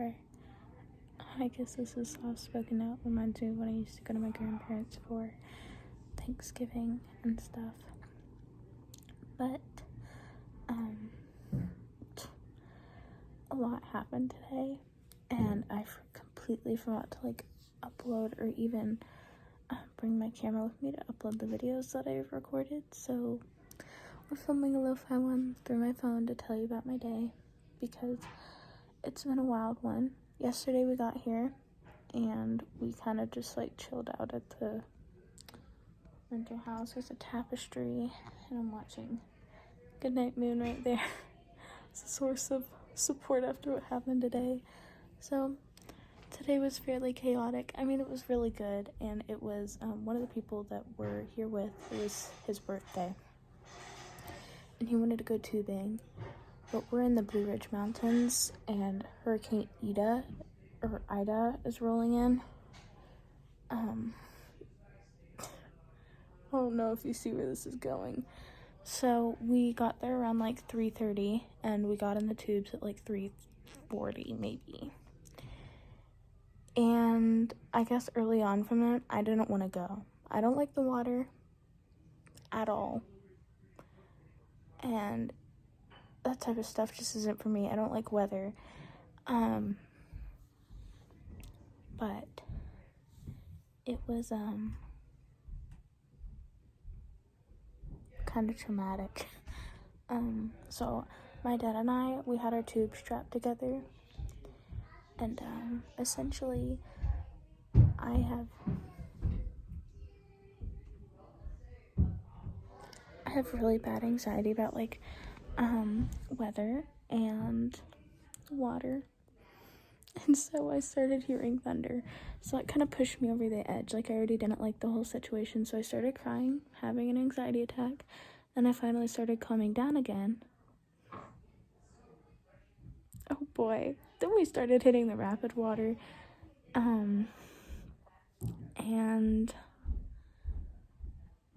for, I guess this is soft-spoken now. It reminds me of when I used to go to my grandparents for Thanksgiving and stuff. But, a lot happened today, and I completely forgot to, like, upload or even bring my camera with me to upload the videos that I've recorded, so we're filming a lo-fi one through my phone to tell you about my day, because it's been a wild one. Yesterday we got here, and we kind of just, like, chilled out at the rental house. There's a tapestry, and I'm watching Goodnight Moon right there. It's a source of support after what happened today. So today was fairly chaotic. I mean, it was really good, and it was one of the people that we're here with, it was his birthday, and he wanted to go tubing, but we're in the Blue Ridge Mountains, and Hurricane Ida is rolling in. I don't know if you see where this is going. So we got there around like 3:30, and we got in the tubes at like 3:40 maybe. And I guess early on from that, I didn't want to go. I don't like the water at all, and that type of stuff just isn't for me. I don't like weather. But it was kind of traumatic. So my dad and we had our tubes strapped together, and essentially I have really bad anxiety about like weather and water, and so I started hearing thunder, so it kind of pushed me over the edge. Like, I already didn't like the whole situation, so I started crying, having an anxiety attack. Then I finally started calming down again. Oh boy. Then we started hitting the rapid water, and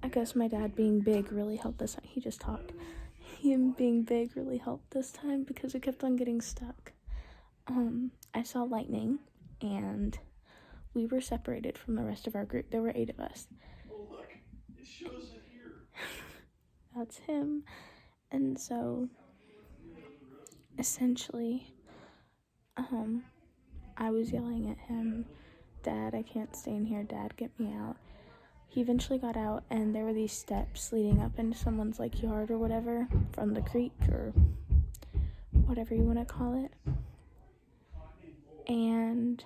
I guess my dad being big really helped us. He just talked. Him being big really helped this time, because we kept on getting stuck. I saw lightning, and we were separated from the rest of our group. There were 8 of us. Oh, look, it shows it here. That's him. And so, essentially, I was yelling at him, "Dad, I can't stay in here. Dad, get me out." He eventually got out, and there were these steps leading up into someone's, like, yard or whatever, from the creek, or whatever you want to call it. And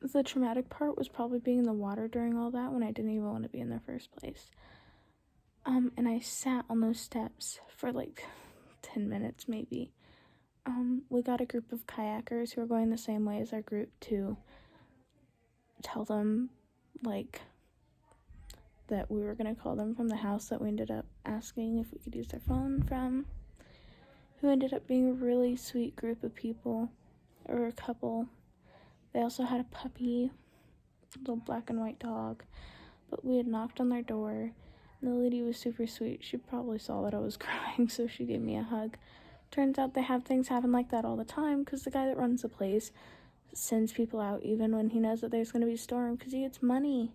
the traumatic part was probably being in the water during all that, when I didn't even want to be in the first place. And I sat on those steps for like 10 minutes maybe. We got a group of kayakers who were going the same way as our group to tell them, like, that we were going to call them from the house that we ended up asking if we could use their phone from, who ended up being a really sweet group of people, or a couple. They also had a puppy, a little black and white dog, but we had knocked on their door, and the lady was super sweet. She probably saw that I was crying, so she gave me a hug. Turns out they have things happen like that all the time, because the guy that runs the place sends people out even when he knows that there's going to be a storm, because he gets money.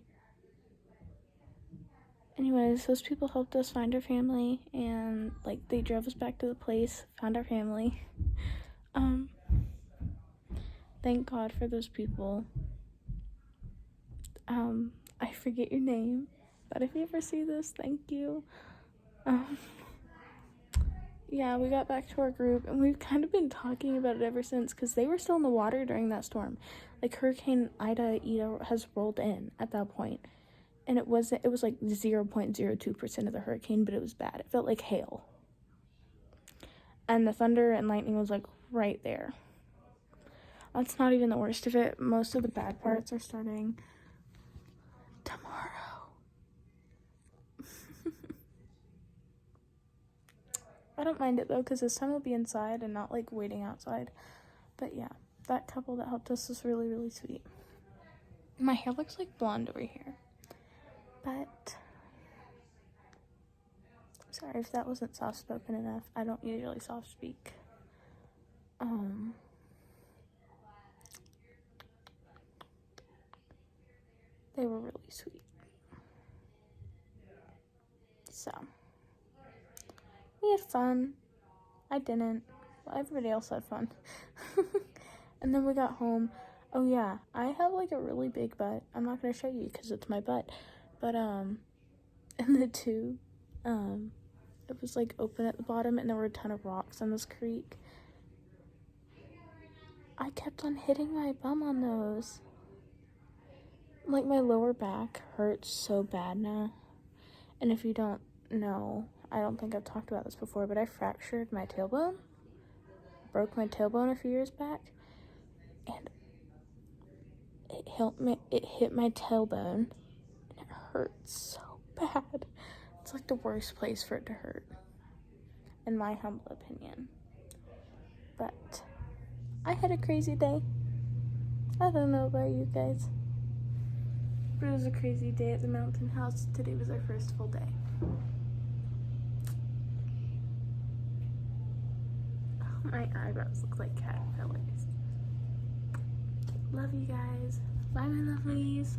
Anyways, those people helped us find our family, and, like, they drove us back to the place, found our family. Thank God for those people. I forget your name, but if you ever see this, thank you. Yeah, we got back to our group, and we've kind of been talking about it ever since, because they were still in the water during that storm. Like, Hurricane Ida has rolled in at that point, and it was like 0.02% of the hurricane, but it was bad. It felt like hail. And the thunder and lightning was, like, right there. That's not even the worst of it. Most of the bad parts are starting tomorrow. I don't mind it though, because this time I'll be inside and not like waiting outside. But yeah, that couple that helped us was really, really sweet. My hair looks like blonde over here. But Sorry if that wasn't soft-spoken enough. I don't usually soft-speak. They were really sweet. So, we had fun. I didn't. Well, everybody else had fun. And then we got home. Oh yeah, I have like a really big butt. I'm not gonna show you because it's my butt. But in the tube, it was like open at the bottom and there were a ton of rocks in this creek. I kept on hitting my bum on those. Like, my lower back hurts so bad now. And if you don't know, I don't think I've talked about this before, but I fractured my tailbone. Broke my tailbone a few years back. And it hit my tailbone. And it hurts so bad. It's like the worst place for it to hurt, in my humble opinion. But I had a crazy day. I don't know about you guys, but it was a crazy day at the mountain house. Today was our first full day. Oh, my eyebrows look like caterpillars. Love you guys. Bye, my lovelies.